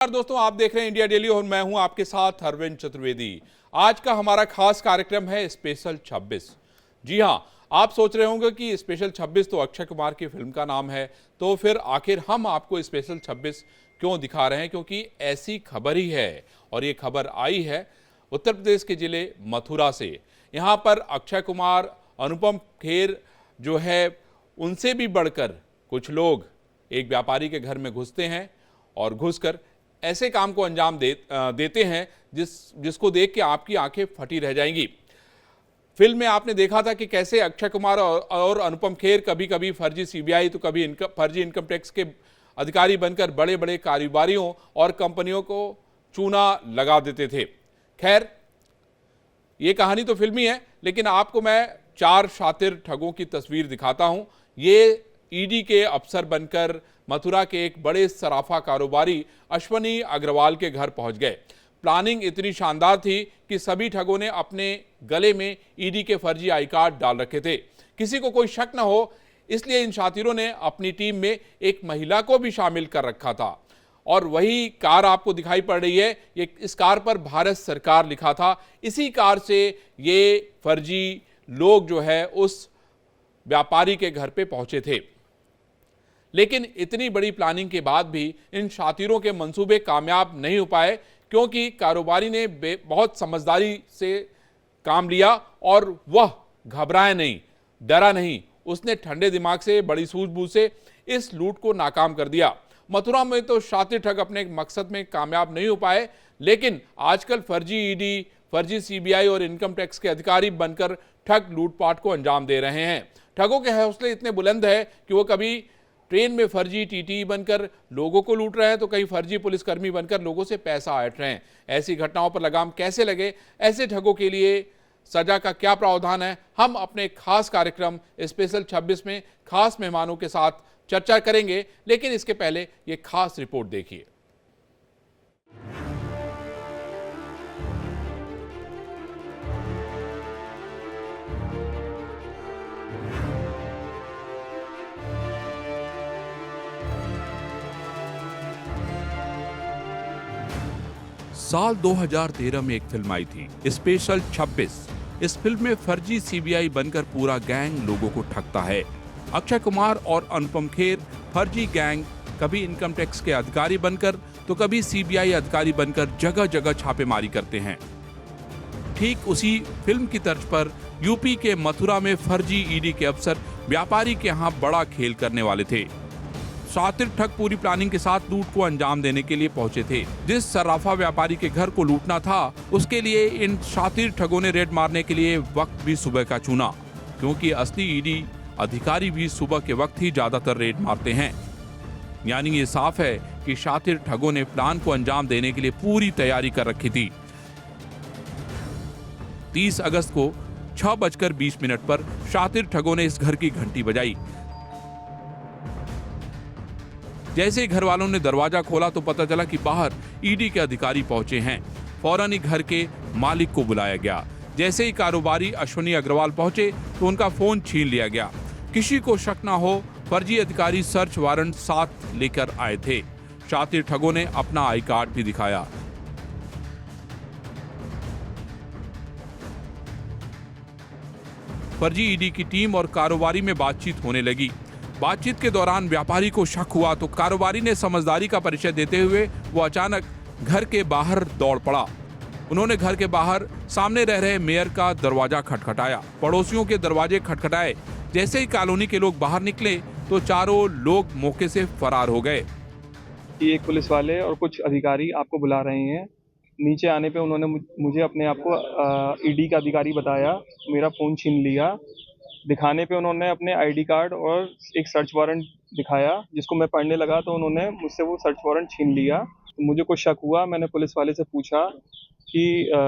नमस्कार दोस्तों, आप देख रहे हैं इंडिया डेली और मैं हूं आपके साथ अरविंद चतुर्वेदी। आज का हमारा खास कार्यक्रम है स्पेशल 26। जी हां, आप सोच रहे होंगे कि स्पेशल 26 तो अक्षय कुमार की फिल्म का नाम है, तो फिर आखिर हम आपको स्पेशल 26 क्यों दिखा रहे हैं? क्योंकि ऐसी खबर ही है और ये खबर आई है उत्तर प्रदेश के जिले मथुरा से। यहाँ पर अक्षय कुमार, अनुपम खेर जो है, उनसे भी बढ़कर कुछ लोग एक व्यापारी के घर में घुसते हैं और घुसकर ऐसे काम को अंजाम देते हैं जिसको देख के आपकी आंखें फटी रह जाएंगी। फिल्म में आपने देखा था कि कैसे अक्षय कुमार और अनुपम खेर कभी कभी फर्जी सीबीआई तो कभी फर्जी इनकम टैक्स के अधिकारी बनकर बड़े बड़े कारोबारियों और कंपनियों को चूना लगा देते थे। खैर, ये कहानी तो फिल्मी है, लेकिन आपको मैं 4 शातिर ठगों की तस्वीर दिखाता हूं। ये ईडी के अफसर बनकर मथुरा के एक बड़े सराफा कारोबारी अश्वनी अग्रवाल के घर पहुंच गए। प्लानिंग इतनी शानदार थी कि सभी ठगों ने अपने गले में ईडी के फर्जी आई कार्ड डाल रखे थे। किसी को कोई शक न हो, इसलिए इन शातिरों ने अपनी टीम में एक महिला को भी शामिल कर रखा था। और वही कार आपको दिखाई पड़ रही है, इस कार पर भारत सरकार लिखा था। इसी कार से ये फर्जी लोग जो है उस व्यापारी के घर पे पहुंचे थे। लेकिन इतनी बड़ी प्लानिंग के बाद भी इन शातिरों के मंसूबे कामयाब नहीं हो पाए, क्योंकि कारोबारी ने बहुत समझदारी से काम लिया और वह घबराया नहीं, डरा नहीं। उसने ठंडे दिमाग से, बड़ी सूझबूझ से इस लूट को नाकाम कर दिया। मथुरा में तो शातिर ठग अपने मकसद में कामयाब नहीं हो पाए, लेकिन आजकल फर्जी ईडी, फर्जी सीबीआई और इनकम टैक्स के अधिकारी बनकर ठग लूटपाट को अंजाम दे रहे हैं। ठगों के हौसले इतने बुलंद है कि वो कभी ट्रेन में फर्जी टीटी बनकर लोगों को लूट रहे हैं, तो कहीं फर्जी पुलिसकर्मी बनकर लोगों से पैसा ऐंठ रहे हैं। ऐसी घटनाओं पर लगाम कैसे लगे, ऐसे ठगों के लिए सजा का क्या प्रावधान है, हम अपने खास कार्यक्रम स्पेशल 26 में खास मेहमानों के साथ चर्चा करेंगे। लेकिन इसके पहले ये खास रिपोर्ट देखिए। साल 2013 में एक फिल्म आई थी स्पेशल 26। इस फिल्म में फर्जी सीबीआई बनकर पूरा गैंग लोगों को ठगता है। अक्षय कुमार और अनुपम खेर फर्जी गैंग कभी इनकम टैक्स के अधिकारी बनकर तो कभी सीबीआई अधिकारी बनकर जगह जगह छापेमारी करते हैं। ठीक उसी फिल्म की तर्ज पर यूपी के मथुरा में फर्जी ईडी के अफसर व्यापारी के यहाँ बड़ा खेल करने वाले थे। शातिर ठग पूरी प्लानिंग के साथ लूट को अंजाम देने के लिए पहुंचे थे। जिस सराफा व्यापारी के घर को लूटना था, उसके लिए इन शातिर ठगों ने रेड मारने के लिए वक्त भी सुबह का चुना, क्योंकि असली ईडी अधिकारी भी सुबह के वक्त ही ज्यादातर रेड मारते हैं। यानी ये साफ है कि शातिर ठगों ने प्लान को अंजाम देने के लिए पूरी तैयारी कर रखी थी। 30 अगस्त को 6:20 पर शातिर ठगों ने इस घर की घंटी बजाई। जैसे ही घर वालों ने दरवाजा खोला तो पता चला कि बाहर ईडी के अधिकारी पहुंचे हैं। फौरन ही घर के मालिक को बुलाया गया। जैसे ही कारोबारी अश्वनी अग्रवाल पहुंचे तो उनका फोन छीन लिया गया। किसी को शक ना हो, फर्जी अधिकारी सर्च वारंट साथ लेकर आए थे। शातिर ठगों ने अपना आई कार्ड भी दिखाया। फर्जी ईडी की टीम और कारोबारी में बातचीत होने लगी। बातचीत के दौरान व्यापारी को शक हुआ तो कारोबारी ने समझदारी का परिचय देते हुए वो अचानक घर के बाहर दौड़ पड़ा। उन्होंने घर के बाहर सामने रह रहे मेयर का दरवाजा खटखटाया। पड़ोसियों के दरवाजे खटखटाए। जैसे ही कॉलोनी के लोग बाहर निकले तो चारों लोग मौके से फरार हो गए। एक पुलिस वाले और कुछ अधिकारी आपको बुला रहे हैं। नीचे आने पे उन्होंने मुझे अपने आप को ईडी का अधिकारी बताया। मेरा फ़ोन छीन लिया। दिखाने पे उन्होंने अपने आईडी कार्ड और एक सर्च वारंट दिखाया, जिसको मैं पढ़ने लगा तो उन्होंने मुझसे वो सर्च वारंट छीन लिया। तो मुझे कुछ शक हुआ। मैंने पुलिस वाले से पूछा कि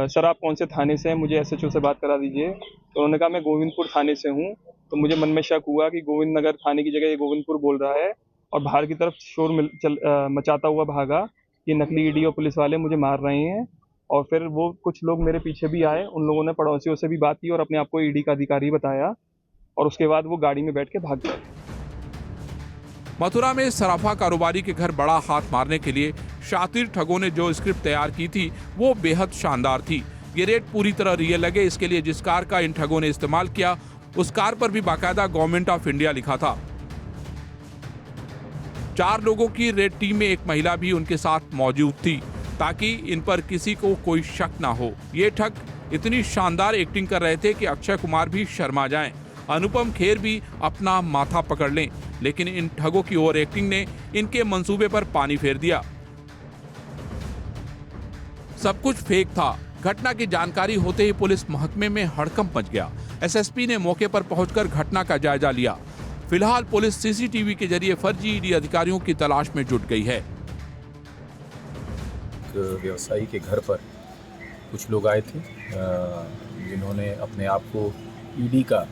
सर आप कौन से थाने से हैं, मुझे एसएचओ से बात करा दीजिए। तो उन्होंने कहा मैं गोविंदपुर थाने से हूँ। तो मुझे मन में शक हुआ कि गोविंद नगर थाने की जगह ये गोविंदपुर बोल रहा है, और बाहर की तरफ शोर मचाता हुआ भागा कि नकली ईडी और पुलिस वाले मुझे मार रहे हैं। और फिर वो कुछ लोग मेरे पीछे भी आए। उन लोगों ने पड़ोसियों से भी बात की और अपने आप को ईडी का अधिकारी बताया, और उसके बाद वो गाड़ी में बैठ के भाग गए। मथुरा में सराफा कारोबारी के घर बड़ा हाथ मारने के लिए शातिर ठगों ने जो स्क्रिप्ट तैयार की थी वो बेहद शानदार थी। ये रेड पूरी तरह रियल लगे, इसके लिए जिस कार का इन ठगों ने इस्तेमाल किया उस कार पर भी बाकायदा गवर्नमेंट ऑफ इंडिया लिखा था। 4 लोगों की रेड टीम में एक महिला भी उनके साथ मौजूद थी ताकि इन पर किसी को कोई शक ना हो। ये ठग इतनी शानदार एक्टिंग कर रहे थे कि अक्षय कुमार भी शर्मा जाएं, अनुपम खेर भी अपना माथा पकड़ लें, लेकिन इन ठगों की ओवर एक्टिंग ने इनके मंसूबे पर पानी फेर दिया। सब कुछ फेक था। घटना की जानकारी होते ही पुलिस महकमे में हड़कंप मच गया। एसएसपी ने मौके पर पहुंचकर घटना का जायजा लिया। फिलहाल पुलिस सीसीटीवी के जरिए फर्जी ईडी अधिकारियों की तलाश में जुट गई है। व्यवसायी के घर पर कुछ लोग आए थे जिन्होंने अपने आप को ईडी का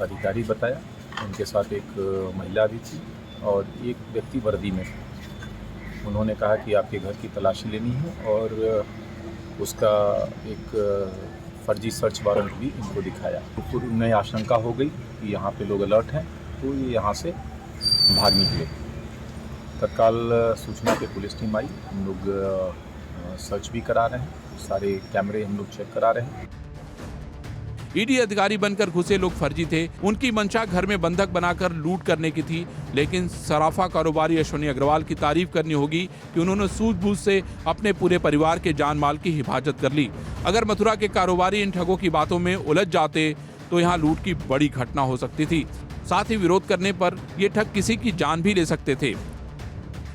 अधिकारी बताया। उनके साथ एक महिला भी थी और एक व्यक्ति वर्दी में था। उन्होंने कहा कि आपके घर की तलाशी लेनी है और उसका एक फर्जी सर्च वारंट भी इनको दिखाया। तो फिर उन्हें आशंका हो गई कि यहाँ पे लोग अलर्ट हैं, तो ये यहाँ से भाग निकले। तत्काल सूचना पे पुलिस टीम आई। हम लोग सर्च भी करा रहे हैं, सारे कैमरे हम लोग चेक करा रहे हैं। ईडी अधिकारी बनकर घुसे लोग फर्जी थे। उनकी मंशा घर में बंधक बनाकर लूट करने की थी, लेकिन सराफा कारोबारी अश्विनी अग्रवाल की तारीफ करनी होगी कि उन्होंने सूझबूझ से अपने पूरे परिवार के जान माल की हिफाजत कर ली। अगर मथुरा के कारोबारी इन ठगों की बातों में उलझ जाते तो यहाँ लूट की बड़ी घटना हो सकती थी। साथ ही विरोध करने पर ये ठग किसी की जान भी ले सकते थे।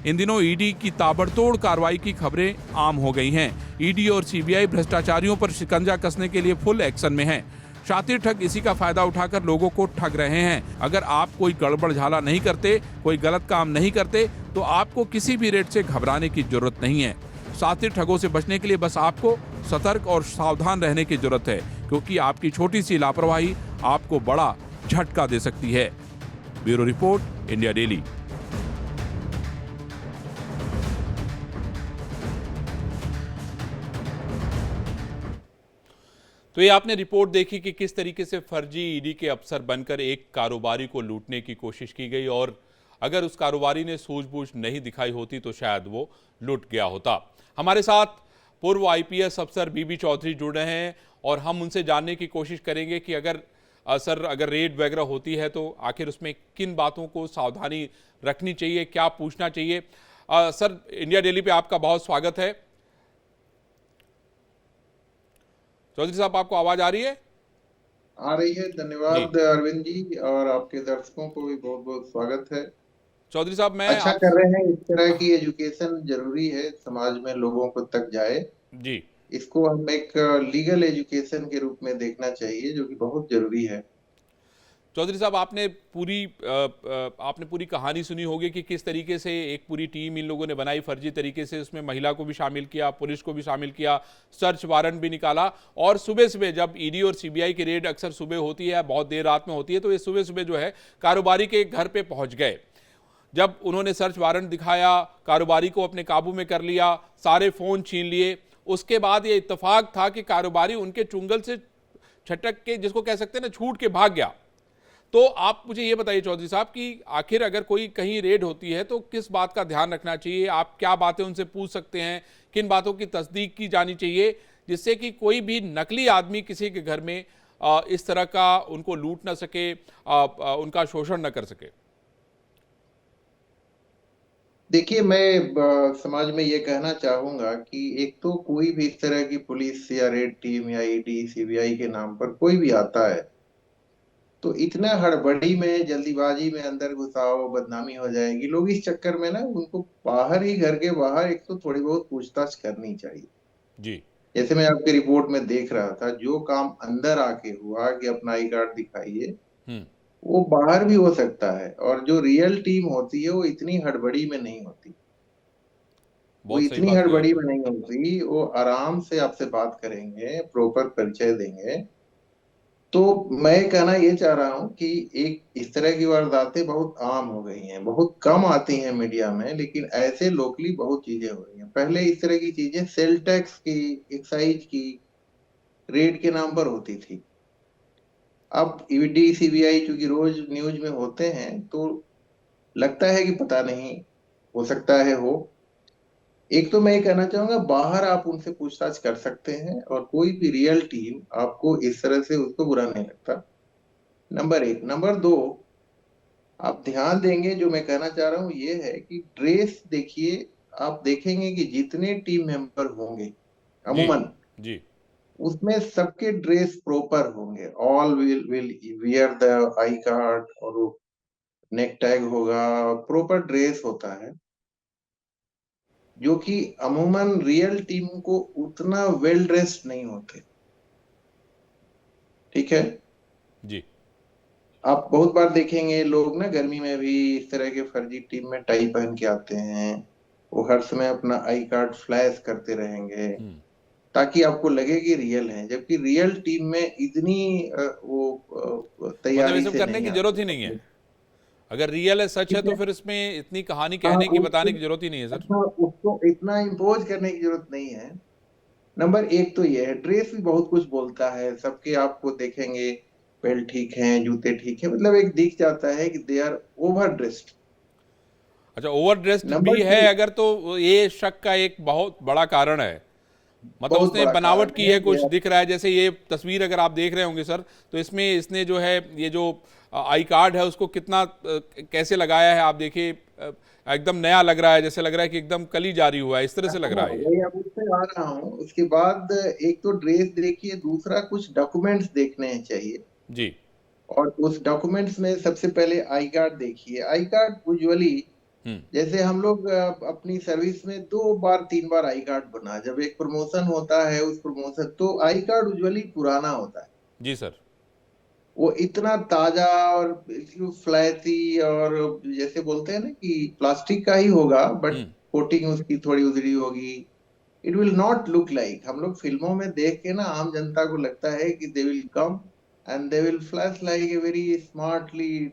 इन दिनों ईडी की ताबड़तोड़ कार्रवाई की खबरें आम हो गई हैं। ईडी और सीबीआई भ्रष्टाचारियों पर शिकंजा कसने के लिए फुल एक्शन में है। शातिर ठग इसी का फायदा उठाकर लोगों को ठग रहे हैं। अगर आप कोई गड़बड़ झाला नहीं करते, कोई गलत काम नहीं करते, तो आपको किसी भी रेट से घबराने की जरूरत नहीं है। शातिर ठगों से बचने के लिए बस आपको सतर्क और सावधान रहने की जरूरत है, क्योंकि आपकी छोटी सी लापरवाही आपको बड़ा झटका दे सकती है। Bureau report, India daily. तो ये आपने रिपोर्ट देखी कि किस तरीके से फर्जी ईडी के अफसर बनकर एक कारोबारी को लूटने की कोशिश की गई, और अगर उस कारोबारी ने सूझबूझ नहीं दिखाई होती तो शायद वो लूट गया होता। हमारे साथ पूर्व आईपीएस अफसर बीबी चौधरी जुड़ रहे हैं और हम उनसे जानने की कोशिश करेंगे कि अगर रेड वगैरह होती है तो आखिर उसमें किन बातों को सावधानी रखनी चाहिए, क्या पूछना चाहिए। सर, इंडिया डेली पे आपका बहुत स्वागत है। चौधरी साहब, आपको आवाज आ रही है? आ रही है। धन्यवाद अरविंद जी, और आपके दर्शकों को भी बहुत बहुत स्वागत है। चौधरी साहब, मैं अच्छा कर रहे हैं। इस तरह की एजुकेशन जरूरी है, समाज में लोगों को तक जाए जी। इसको हम एक लीगल एजुकेशन के रूप में देखना चाहिए, जो कि बहुत जरूरी है। चौधरी साहब, आपने पूरी कहानी सुनी होगी कि किस तरीके से एक पूरी टीम इन लोगों ने बनाई फर्जी तरीके से। उसमें महिला को भी शामिल किया, पुलिस को भी शामिल किया, सर्च वारंट भी निकाला, और सुबह सुबह जब ईडी और सीबीआई की रेड अक्सर सुबह होती है, बहुत देर रात में होती है, तो ये सुबह सुबह जो है कारोबारी के घर पे पहुंच गए। जब उन्होंने सर्च वारंट दिखाया, कारोबारी को अपने काबू में कर लिया, सारे फोन छीन लिए। उसके बाद ये इत्तेफाक था कि कारोबारी उनके चुंगल से छटक के, जिसको कह सकते हैं ना, छूट के भाग गया। तो आप मुझे ये बताइए चौधरी साहब कि आखिर अगर कोई कहीं रेड होती है तो किस बात का ध्यान रखना चाहिए, आप क्या बातें उनसे पूछ सकते हैं, किन बातों की तस्दीक की जानी चाहिए, जिससे कि कोई भी नकली आदमी किसी के घर में इस तरह का उनको लूट ना सके, उनका शोषण न कर सके। देखिए, मैं समाज में ये कहना चाहूंगा कि एक तो कोई भी इस तरह की पुलिस या रेड टीम या ईडी सीबीआई के नाम पर कोई भी आता है तो इतना हड़बड़ी में, जल्दीबाजी में अंदर घुसाओ, बदनामी हो जाएगी। लोग इस चक्कर में ना उनको बाहर ही, घर के बाहर एक तो थोड़ी बहुत पूछताछ करनी चाहिए जी। जैसे मैं आपकी रिपोर्ट में देख रहा था, जो काम अंदर आके हुआ कि अपना आई कार्ड दिखाइए, वो बाहर भी हो सकता है। और जो रियल टीम होती है वो इतनी हड़बड़ी में नहीं होती, वो इतनी हड़बड़ी में नहीं होती। वो आराम से आपसे बात करेंगे, प्रॉपर परिचय देंगे। तो मैं कहना ये चाह रहा हूँ कि एक इस तरह की वारदातें बहुत आम हो गई हैं, बहुत कम आती हैं मीडिया में, लेकिन ऐसे लोकली बहुत चीजें हो रही हैं। पहले इस तरह की चीजें सेल टैक्स की, एक्साइज की रेड के नाम पर होती थी। अब ईडी सीबीआई चूंकि रोज न्यूज में होते हैं तो लगता है कि पता नहीं, हो सकता है हो, एक तो मैं ये कहना चाहूंगा, बाहर आप उनसे पूछताछ कर सकते हैं और कोई भी रियल टीम आपको इस तरह से उसको बुरा नहीं लगता। नंबर एक। नंबर दो, आप ध्यान देंगे, जो मैं कहना चाह रहा हूँ ये है कि ड्रेस देखिए, आप देखेंगे कि जितने टीम मेंबर होंगे जी अमूमन, जी। उसमें सबके ड्रेस प्रॉपर होंगे। All will wear the I card, और नेक टैग होगा, प्रॉपर ड्रेस होता है, जो कि अमूमन रियल टीम को उतना वेल ड्रेस्ड नहीं होते। ठीक है। जी। आप बहुत बार देखेंगे लोग ना गर्मी में भी इस तरह के फर्जी टीम में टाई पहन के आते हैं, वो हर समय अपना आई कार्ड फ्लैश करते रहेंगे ताकि आपको लगे कि रियल है, जबकि रियल टीम में इतनी मतलब ये तैयारी सब से करने नहीं की जरूरत ही आते। नहीं है। अगर रियल है, सच है, ठीक तो है। फिर इसमें इतनी कहानी हाँ, कहने की, उसको बताने की जरूरत ही नहीं है सर। अच्छा, उसको इतना इम्पोज करने की जरूरत नहीं है। नंबर एक तो ये है, ड्रेस भी बहुत कुछ बोलता है। सबके आपको देखेंगे बेल्ट ठीक है, जूते ठीक है, मतलब एक दिख जाता है कि दे आर ओवर ड्रेस्ड। अच्छा, ओवर ड्रेस्ड नंबर भी है टू, अगर, तो ये शक का एक बहुत बड़ा कारण है। मतलब बहुत उसने बड़ा बनावट कारण की है है, दे कुछ आर, दिख रहा है। जैसे ये तस्वीर अगर आप देख रहे होंगे सर, तो इसमें इसने जो है ये जो आई कार्ड है उसको कितना कैसे लगाया है आप देखिए। एकदम नया लग रहा है, जैसे लग रहा है कि एकदम कल ही जारी हुआ है, इस तरह से लग रहा है ये। वही अब उससे आ रहा हूँ। उसके बाद एक तो ड्रेस देखिए, दूसरा कुछ डॉक्यूमेंट्स देखने चाहिए। जी। और उस डॉक्यूमेंट्स में सबसे पहले आई कार्ड देखिए। आई कार्ड यूजुअली, हम्म। जैसे हम लोग अपनी सर्विस में 2 बार 3 बार आई कार्ड बना, जब एक प्रमोशन होता है, उस प्रमोशन तो आई कार्ड यूजुअली पुराना होता है। जी सर। वो इतना ताजा और फ्लैसी, और जैसे बोलते हैं ना कि प्लास्टिक का ही होगा, बट हम्म। कोटिंग उसकी थोड़ी उधरी होगी। It will not look like, हम लोग फिल्मों में देख के ना आम जनता को लगता है कि they will come and they will flash like a very smartly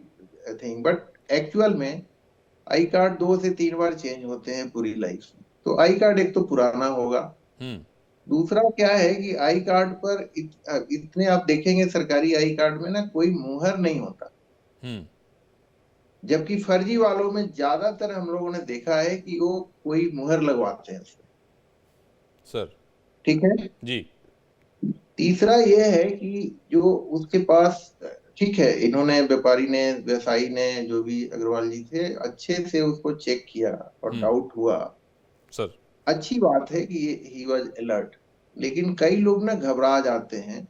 thing, but actual में आई कार्ड 2 से 3 बार चेंज होते हैं पूरी लाइफ में। तो आई कार्ड एक तो पुराना होगा। हम्म। दूसरा क्या है कि आई कार्ड पर इतने आप देखेंगे सरकारी आई कार्ड में ना कोई मुहर नहीं होता, हम्म। जबकि फर्जी वालों में ज्यादातर हम लोगों ने देखा है कि वो कोई मुहर लगवाते हैं उसमें। सर। ठीक है। जी। तीसरा ये है कि जो उसके पास, ठीक है, इन्होंने व्यापारी ने, व्यवसायी ने, जो भी अग्रवाल जी थे, अच्छे से उसको चेक किया और हम्म। डाउट हुआ। सर। अच्छी बात है कि ये ही वॉज अलर्ट। लेकिन कई लोग ना घबरा जाते हैं,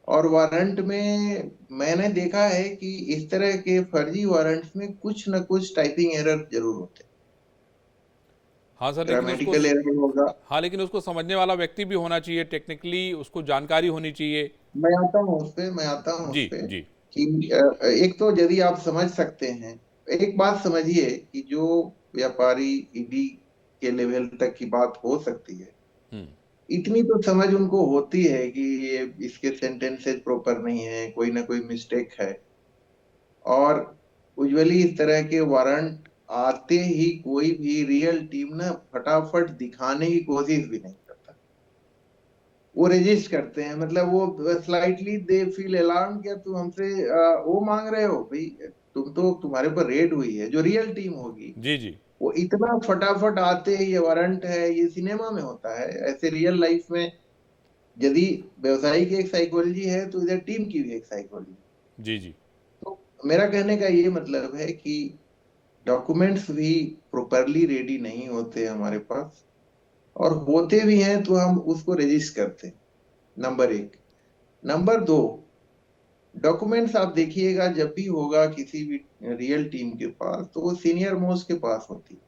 और वारंट में मैंने देखा है कि इस तरह के फर्जी वारंट्स में कुछ ना कुछ टाइपिंग एरर जरूर होते हैं। हाँ सर, लेकिन उसको, ग्रामेटिकल एरर होगा। हाँ लेकिन उसको समझने वाला व्यक्ति भी होना चाहिए, टेक्निकली उसको जानकारी होनी चाहिए। मैं आता हूँ उस जी पे जी। कि एक तो यदि आप समझ सकते हैं, एक बात समझिए कि जो व्यापारी ईडी के लेवल तक की बात हो सकती है, हम्म। इतनी तो समझ उनको होती है कि ये इसके सेंटेंसेस प्रॉपर नहीं है, कोई ना कोई मिस्टेक है। और यूजुअली इस तरह के वारंट आते ही कोई भी रियल टीम ना फटाफट दिखाने की कोशिश भी नहीं करता। वो रजिस्ट करते हैं, मतलब वो स्लाइटली दे फील अलार्म, क्या तुम हमसे वो मांग रहे हो भाई? तुम तो, तुम्हारे ऊपर रेड हुई है। जो रियल टीम होगी जी जी। वो इतना फटाफट आते ही ये वारंट है। ये सिनेमा में होता है, ऐसे रियल लाइफ में यदि व्यवसायी की एक साइकोलॉजी है तो इधर टीम की भी एक साइकोलॉजी। जी जी। तो मेरा कहने का ये मतलब है कि डॉक्यूमेंट्स भी प्रॉपरली रेडी नहीं होते हमारे पास, और होते भी हैं तो हम उसको रजिस्टर करते हैं। नंबर एक। नंबर दो, डॉक्यूमेंट्स आप देखिएगा जब भी होगा किसी भी रियल टीम के पास, तो वो सीनियर मोस्ट के पास होती है।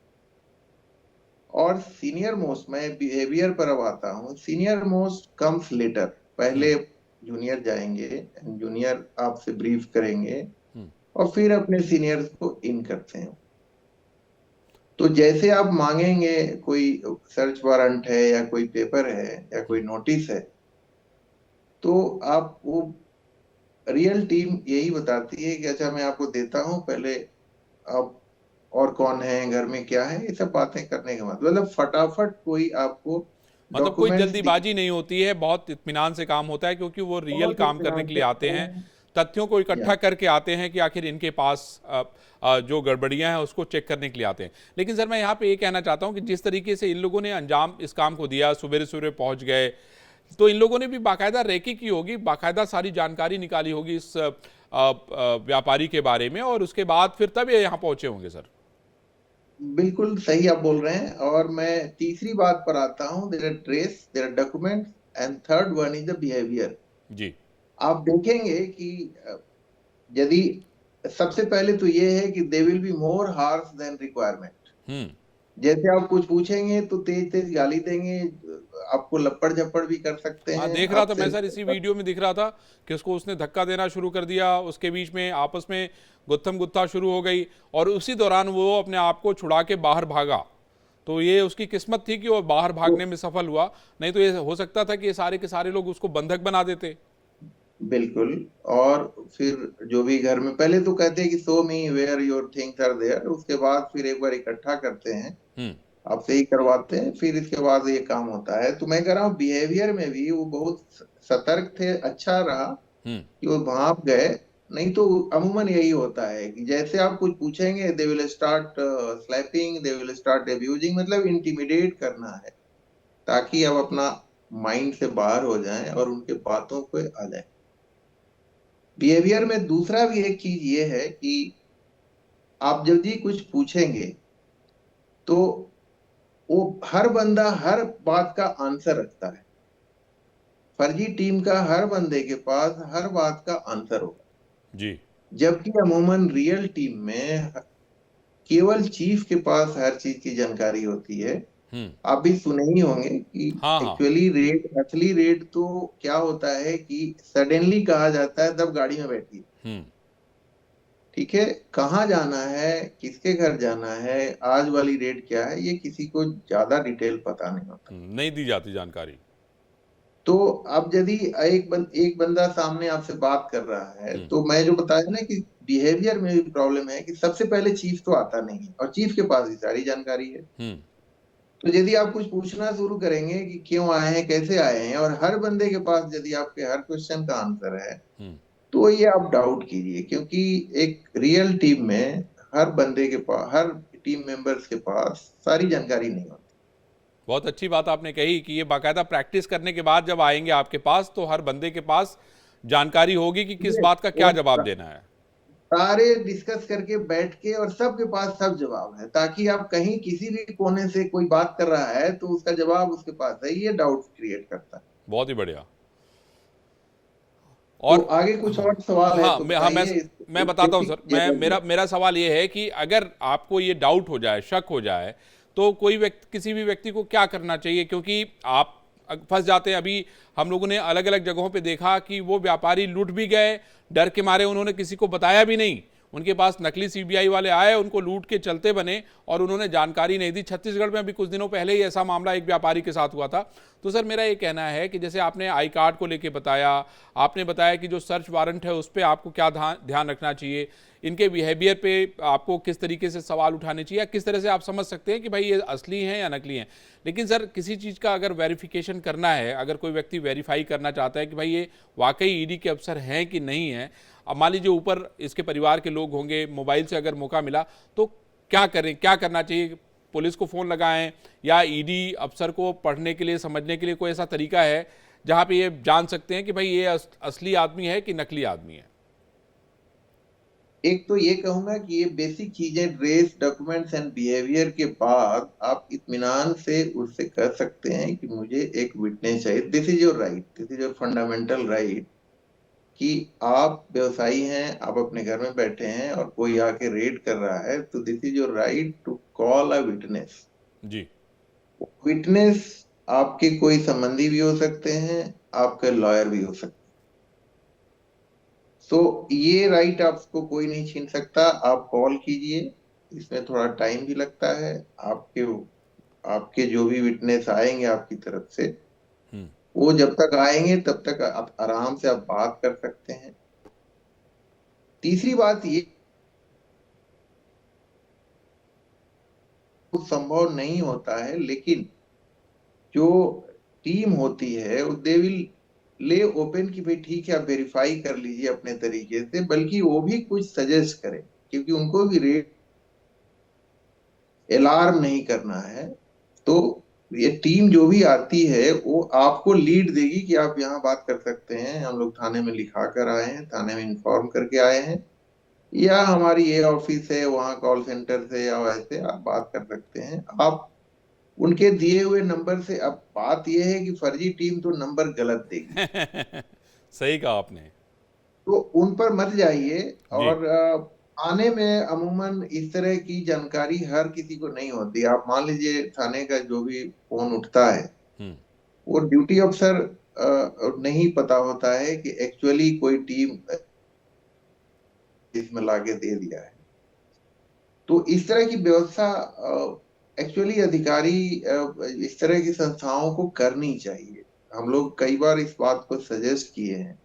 और सीनियर मोस्ट, मैं बिहेवियर पर अब आता हूँ, सीनियर मोस्ट कम्स लेटर। पहले हम्म। जूनियर जाएंगे, जूनियर आपसे ब्रीफ करेंगे, हम्म। और फिर अपने सीनियर्स को इन करते हैं। तो जैसे आप मांगेंगे, कोई सर्च वारंट है या कोई पेपर है या कोई नोटिस है, तो आप वो, रियल टीम यही बताती है कि अच्छा मैं आपको देता हूँ, पहले आप और कौन है, घर में क्या है, ये सब बातें करने के बाद मतलब फटाफट कोई आपको मतलब कोई डॉक्यूमेंट्स जल्दीबाजी नहीं होती है, बहुत इत्मीनान से काम होता है, क्योंकि वो रियल बहुत काम करने इत्मीनान के से लिए आते करते हैं। हैं। तथ्यों को इकट्ठा करके आते हैं कि आखिर इनके पास जो गड़बड़ियां हैं उसको चेक करने के लिए आते हैं। लेकिन सर मैं यहाँ पे ये कहना चाहता हूँ कि जिस तरीके से इन लोगों ने अंजाम इस काम को दिया, सुबह सुबह पहुँच गए, तो इन लोगों ने भी बाकायदा रेकी की होगी, बाकायदा सारी जानकारी निकाली होगी इस व्यापारी के बारे में, और उसके बाद फिर तब ये यहाँ पहुंचे होंगे सर। बिल्कुल सही आप बोल रहे हैं। और मैं तीसरी बात पर आता हूँ, there are trace, there are document, and third one is the behaviour. जी। आप देखेंगे कि यदि सबसे पहले तो ये है कि they will be more harsh than requirement. जैसे आप कुछ पूछेंगे तो तेज तेज गाली देंगे, आपको लपड़ झपड़ भी कर सकते हाँ, हैं। देख रहा था मैं सर, इसी वीडियो में दिख रहा था कि उसको उसने धक्का देना शुरू कर दिया, उसके बीच में आपस में गुत्थम गुत्था शुरू हो गई, और उसी दौरान वो अपने आप को छुड़ा के बाहर भागा। तो ये उसकी किस्मत थी कि वो बाहर भागने में सफल हुआ, नहीं तो ये हो सकता था कि ये सारे के सारे लोग उसको बंधक बना देते। बिल्कुल। और फिर जो भी घर में, पहले तो कहते हैं कि show me where your things are there, उसके बाद फिर एक बार इकट्ठा करते हैं, आपसे ही करवाते हैं, फिर इसके बाद ये काम होता है। तो मैं कह रहा हूँ बिहेवियर में भी वो बहुत सतर्क थे। अच्छा रहा कि वो भाप गए, नहीं तो अमूमन यही होता है कि जैसे आप कुछ पूछेंगे they will start slapping, they will start abusing, मतलब इंटिमिडेट करना है ताकि आप अपना माइंड से बाहर हो जाएं और उनके बातों पे आ जाएं। बिहेवियर में दूसरा भी एक चीज ये है कि आप जब भी कुछ पूछेंगे तो वो हर बंदा हर बात का आंसर रखता है। फर्जी टीम का हर बंदे के पास हर बात का आंसर होगा जी। जबकि अमूमन रियल टीम में केवल चीफ के पास हर चीज की जानकारी होती है। आप भी सुने ही होंगे कि हाँ हाँ। एक्चुअली रेट, असली रेट तो क्या होता है कि सडनली कहा जाता है तब गाड़ी में बैठी, ठीक है, कहाँ जाना है, किसके घर जाना है, आज वाली रेट क्या है, ये किसी को ज्यादा डिटेल पता नहीं होता। नहीं दी जाती जानकारी। तो अब यदि एक बंदा सामने आपसे बात कर रहा है, तो मैं जो बताया ना कि बिहेवियर में भी प्रॉब्लम है कि सबसे पहले चीफ तो आता नहीं है और चीफ के पास ही सारी जानकारी है। तो यदि आप कुछ पूछना शुरू करेंगे कि क्यों आए हैं, कैसे आए हैं, और हर बंदे के पास यदि आपके हर क्वेश्चन का आंसर है, तो ये आप डाउट कीजिए, क्योंकि एक रियल टीम में हर बंदे के पास, हर टीम मेंबर्स के पास सारी जानकारी नहीं होती। बहुत अच्छी बात आपने कही कि ये बाकायदा प्रैक्टिस करने के बाद जब आएंगे आपके पास तो हर बंदे के पास जानकारी होगी कि किस बात का क्या जवाब देना है। सारे डिस्कस करके बैठ के, और सबके पास सब जवाब है, ताकि आप कहीं किसी भी कोने से कोई बात कर रहा है तो उसका जवाब उसके पास है। ये डाउट क्रिएट करता है। बहुत ही बढ़िया। और तो आगे कुछ और सवाल है तो मैं बताता हूं सर। मेरा सवाल ये है कि अगर आपको ये डाउट हो जाए, शक हो जाए, तो किसी भी व्यक्ति को क्या करना चाहिए? क्योंकि आप फंस जाते हैं। अभी हम लोगों ने अलग अलग जगहों पे देखा कि वो व्यापारी लूट भी गए, डर के मारे उन्होंने किसी को बताया भी नहीं, उनके पास नकली सीबीआई वाले आए, उनको लूट के चलते बने और उन्होंने जानकारी नहीं दी। छत्तीसगढ़ में अभी कुछ दिनों पहले ही ऐसा मामला एक व्यापारी के साथ हुआ था। तो सर मेरा ये कहना है कि जैसे आपने आई कार्ड को लेके बताया, आपने बताया कि जो सर्च वारंट है उस पर आपको क्या ध्यान रखना चाहिए, इनके बिहेवियर पे आपको किस तरीके से सवाल उठाने चाहिए, किस तरह से आप समझ सकते हैं कि भाई ये असली हैं या नकली हैं। लेकिन सर किसी चीज़ का अगर वेरिफिकेशन करना है, अगर कोई व्यक्ति वेरीफाई करना चाहता है कि भाई ये वाकई ईडी के अफसर हैं कि नहीं है, अब मान लीजिए ऊपर इसके परिवार के लोग होंगे, मोबाइल से अगर मौका मिला तो क्या करें, क्या करना चाहिए? पुलिस को फ़ोन लगाएं या ईडी अफसर को पढ़ने के लिए, समझने के लिए कोई ऐसा तरीका है जहां पे ये जान सकते हैं कि भाई ये असली आदमी है कि नकली आदमी है? एक तो ये कहूंगा कि ये बेसिक चीजें, ड्रेस, डॉक्यूमेंट्स एंड बिहेवियर के बाद आप इत्मीनान से उससे कह सकते हैं कि मुझे एक विटनेस चाहिए। This is your right, this is your fundamental right कि आप व्यवसायी हैं, आप अपने घर में बैठे हैं और कोई आके रेड कर रहा है, तो this is your right to call a witness. जी। विटनेस आपके कोई संबंधी भी हो सकते हैं, आपके लॉयर भी हो सकते हैं। तो ये राइट आपको कोई नहीं छीन सकता। आप कॉल कीजिए, इसमें थोड़ा टाइम भी लगता है। आपके जो भी विटनेस आएंगे आपकी तरफ से, वो जब तक आएंगे तब तक आप आराम से आप बात कर सकते हैं। तीसरी बात ये, कुछ संभव नहीं होता है, लेकिन जो टीम होती है दे विल ले ओपन की भाई ठीक है आप वेरीफाई कर लीजिए अपने तरीके से, बल्कि वो भी कुछ सजेस्ट करें, क्योंकि उनको भी रेट अलार्म नहीं करना है। तो ये टीम जो भी आती है वो आपको लीड देगी कि आप यहाँ बात कर सकते हैं, हम लोग थाने में लिखा कर आए हैं, थाने में इन्फॉर्म करके आए हैं, या हमारी ये ऑफिस है वहाँ कॉल सेंटर से, या वैसे आप बात कर सकते हैं। आप उनके दिए हुए नंबर से, अब बात यह है कि फर्जी टीम तो नंबर गलत देगी सही कहा आपने। तो उन पर मत जाइए। जी। और थाने में अमूमन इस तरह की जानकारी हर किसी को नहीं होती। आप मान लीजिए थाने का जो भी फोन उठता है, हम्म। वो ड्यूटी अफसर नहीं पता होता है कि एक्चुअली कोई टीम इसमें लाके दे दिया है। तो इस तरह की व्यवस्था एक्चुअली अधिकारी इस तरह की संस्थाओं को करनी चाहिए। हम लोग कई बार इस बात को सजेस्ट किए हैं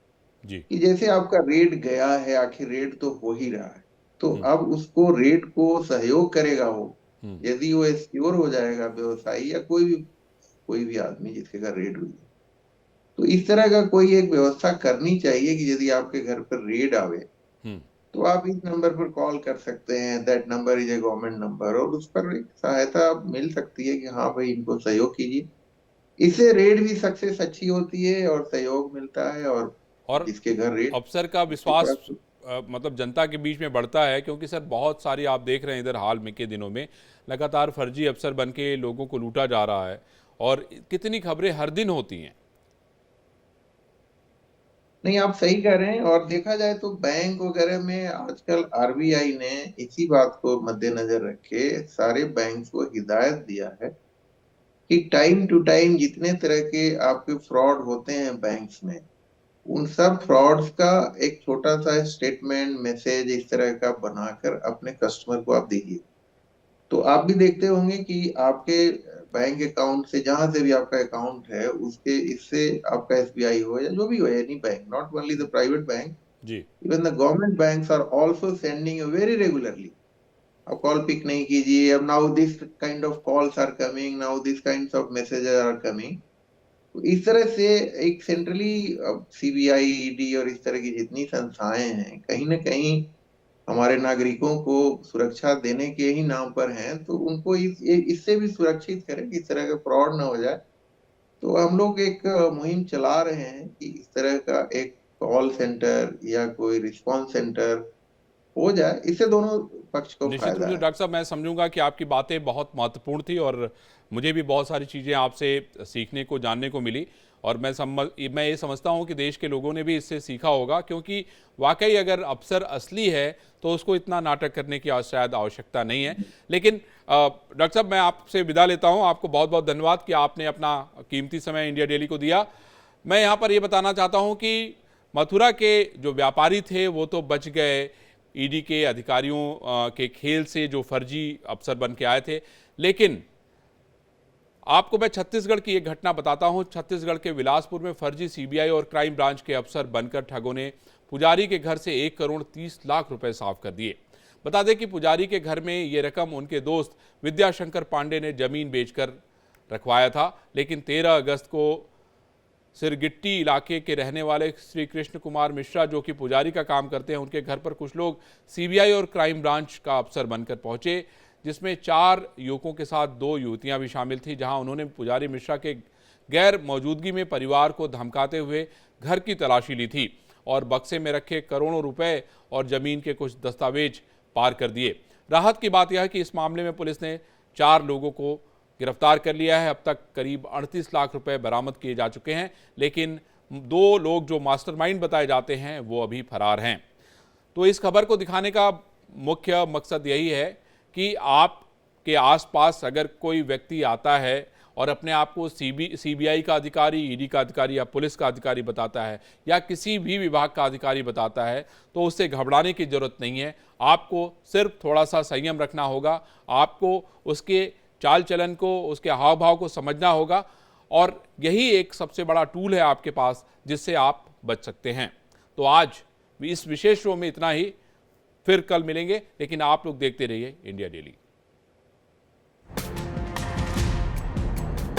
जी। कि जैसे आपका रेड गया है, आखिर रेड तो हो ही रहा है, तो हम्म। अब उसको रेड को सहयोग करेगा वो, हम्म। यदि वो सिक्योर हो जाएगा व्यवसायी या कोई भी आदमी जिसके घर रेड हुई है, तो इस तरह का कोई एक व्यवस्था करनी चाहिए कि यदि आपके घर पर रेड आवे हम्म। तो आप इस नंबर पर कॉल कर सकते हैं। That number is a government number, और उस पर एक सहायता मिल सकती है कि हाँ भाई इनको सहयोग कीजिए। इससे रेड भी सक्सेस अच्छी होती है और सहयोग मिलता है, और और जिसके घर रेड अफसर का विश्वास मतलब जनता के बीच में बढ़ता है, क्योंकि सर बहुत सारी आप देख रहे हैं इधर हाल में के दिनों में लगातार फर्जी अफसर बन के लोगों को लूटा जा रहा है, और कितनी खबरें हर दिन होती हैं। नहीं, आप सही कह रहे हैं। और देखा जाए तो बैंक वगैरह में आजकल आरबीआई ने इसी बात को मद्देनजर रखे सारे बैंक को हिदायत दिया है कि टाइम टू टाइम जितने तरह के आपके फ्रॉड होते हैं बैंक्स में, उन सब फ्रॉड्स का एक छोटा सा स्टेटमेंट मैसेज इस तरह का बनाकर अपने कस्टमर को आप दीजिए। तो आप भी देखते होंगे कि आपके बैंक अकाउंट से, जहां से भी आपका अकाउंट है, उसके इससे आपका एसबीआई हो या जो भी हो, any bank, not only the private bank, जी। Even the government banks are also sending very regularly, आप कॉल पिक नहीं कीजिए, अब now this kind of calls are coming, now this kind of messages are coming. तो इस तरह से एक सेंट्रली सीबीआई, ईडी और इस तरह की जितनी संस्थाएं हैं, कहीं ना कहीं हमारे नागरिकों को सुरक्षा देने के ही नाम पर हैं, तो उनको इससे भी सुरक्षित करें कि इस तरह का फ्रॉड ना हो जाए। तो हम लोग एक मुहिम चला रहे हैं कि इस तरह का एक कॉल सेंटर या कोई रिस्पांस सेंटर हो जाए, इससे दोनों पक्ष को निश्चित रूप फायदा से है। डॉक्टर साहब, मैं समझूंगा कि आपकी बातें बहुत महत्वपूर्ण थी, और मुझे भी बहुत सारी चीज़ें आपसे सीखने को, जानने को मिली। और मैं ये समझता हूँ कि देश के लोगों ने भी इससे सीखा होगा, क्योंकि वाकई अगर अफसर असली है तो उसको इतना नाटक करने की शायद आवश्यकता नहीं है। लेकिन डॉक्टर साहब, मैं आपसे विदा लेता हूँ। आपको बहुत बहुत धन्यवाद कि आपने अपना कीमती समय इंडिया डेली को दिया। मैं यहाँ पर ये बताना चाहता हूँ कि मथुरा के जो व्यापारी थे वो तो बच गए ईडी के अधिकारियों के खेल से, जो फर्जी अफसर बन के आए थे। लेकिन आपको मैं छत्तीसगढ़ की एक घटना बताता हूं। छत्तीसगढ़ के बिलासपुर में फर्जी सीबीआई और क्राइम ब्रांच के अफसर बनकर ठगों ने पुजारी के घर से 1 करोड़ 30 लाख रुपए साफ कर दिए। बता दें कि पुजारी के घर में ये रकम उनके दोस्त विद्याशंकर पांडे ने जमीन बेचकर रखवाया था। लेकिन 13 अगस्त को सिरगिट्टी इलाके के रहने वाले श्री कृष्ण कुमार मिश्रा, जो कि पुजारी का काम करते हैं, उनके घर पर कुछ लोग सीबीआई और क्राइम ब्रांच का अफसर बनकर पहुंचे, जिसमें 4 युवकों के साथ 2 युवतियां भी शामिल थी। जहां उन्होंने पुजारी मिश्रा के गैर मौजूदगी में परिवार को धमकाते हुए घर की तलाशी ली थी और बक्से में रखे करोड़ों रुपए और जमीन के कुछ दस्तावेज पार कर दिए। राहत की बात यह है कि इस मामले में पुलिस ने 4 लोगों को गिरफ्तार कर लिया है। अब तक करीब 38 लाख रुपए बरामद किए जा चुके हैं, लेकिन 2 लोग जो मास्टरमाइंड बताए जाते हैं वो अभी फरार हैं। तो इस खबर को दिखाने का मुख्य मकसद यही है कि आपके आसपास अगर कोई व्यक्ति आता है और अपने आप को सीबीआई का अधिकारी, ईडी का अधिकारी या पुलिस का अधिकारी बताता है या किसी भी विभाग का अधिकारी बताता है, तो उससे घबराने की जरूरत नहीं है। आपको सिर्फ थोड़ा सा संयम रखना होगा। आपको उसके चाल चलन को, उसके हाव भाव को समझना होगा, और यही एक सबसे बड़ा टूल है आपके पास जिससे आप बच सकते हैं। तो आज इस विशेष शो में इतना ही, फिर कल मिलेंगे, लेकिन आप लोग देखते रहिए इंडिया डेली।